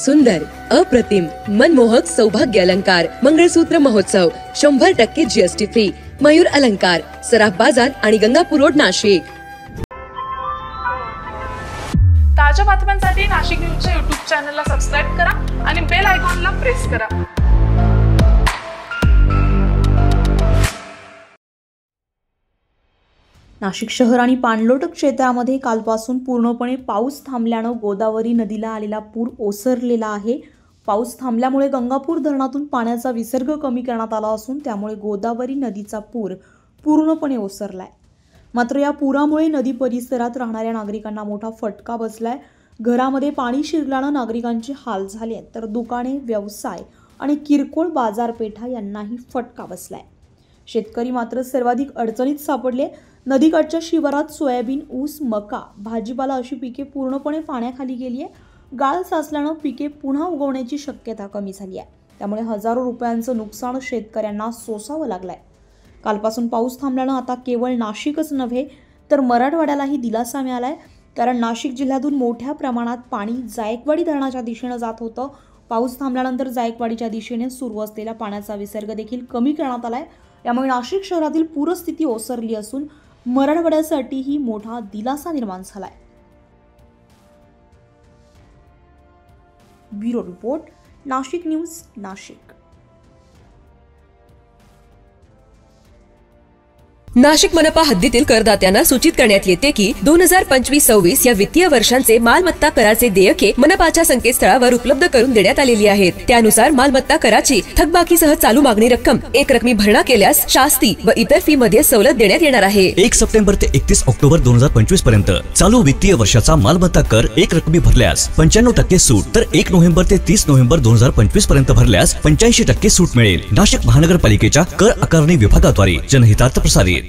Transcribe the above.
सुंदर, अप्रतिम, मनमोहक सौभाग्य अलंकार मंगळसूत्र महोत्सव 100% GST फ्री. मयूर अलंकार, सराफ बाजार आणि गंगापूर रोड, नाशिक. ताज्या बातम्यांसाठी नाशिक न्यूजच्या YouTube चॅनलला सबस्क्राइब करा आणि बेल आयकॉनला प्रेस करा. नाशिक शहर आणि पाणलोट क्षेत्रामध्ये कालपासून पूर्णपणे पाऊस थांबल्यानं गोदावरी नदीला आलेला पूर ओसरलेला आहे. पाऊस थांबल्यामुळे गंगापूर धरणातून पाण्याचा विसर्ग कमी करण्यात आला असून त्यामुळे गोदावरी नदीचा पूर पूर्णपणे ओसरलाय. मात्र या पुरामुळे नदी परिसरात राहणाऱ्या नागरिकांना मोठा फटका बसलाय. घरामध्ये पाणी शिरल्यानं नागरिकांचे हाल झाले, तर दुकाने, व्यवसाय आणि किरकोळ बाजारपेठा यांनाही फटका बसलाय. शेतकरी मात्र सर्वाधिक अडचणीत सापडले. नदीकाठच्या शिवारात सोयाबीन, ऊस, मका, भाजीपाला अशी पिके पूर्णपणे पाण्याखाली गेली आहे. गाळ साचल्यानं पिके पुन्हा उगवण्याची शक्यता कमी झाली आहे. त्यामुळे हजारो रुपयांचं नुकसान शेतकऱ्यांना सोसावं लागलंय. कालपासून पाऊस थांबल्यानं आता केवळ नाशिकच नव्हे तर मराठवाड्यालाही दिलासा मिळालाय. कारण नाशिक जिल्ह्यातून मोठ्या प्रमाणात पाणी जायकवाडी धरणाच्या दिशेनं जात होतं. पाऊस थांबल्यानंतर जायकवाडीच्या दिशेने सुरू असलेला पाण्याचा विसर्ग देखील कमी करण्यात आलाय. यामुळे नाशिक शहरातील पूरस्थिती ओसरली असून मराठवाड्यासाठीही मोठा दिलासा निर्माण झालाय. Bureau report, Nashik news, Nashik. Nashik मनपा हद्दीतील करदात्यांना सूचित करण्यात येते की 2025-26 या वित्तीय वर्षांचे मालमत्ता कराचे देयके मनपाच्या संकेतस्थळावर उपलब्ध करून देण्यात आलेली आहेत. त्यानुसार मालमत्ता कराची थकबाकीसह चालू मागणी रक्कम एक रकमी भरणा केल्यास शास्ती व इतर फी मध्ये सवलत देण्यात येणार आहे. 1 सप्टेंबर ते 31 ऑक्टोबर 2025 पर्यंत चालू वित्तीय वर्षाचा मालमत्ता कर एक रकमी भरल्यास 95% सूट, तर 1 नोव्हेंबर ते 30 नोव्हेंबर 2025 पर्यंत भरल्यास 85% सूट मिळेल. नाशिक महानगरपालिकेच्या कर आकारणी विभागाद्वारे जनहितार्थ प्रसारित.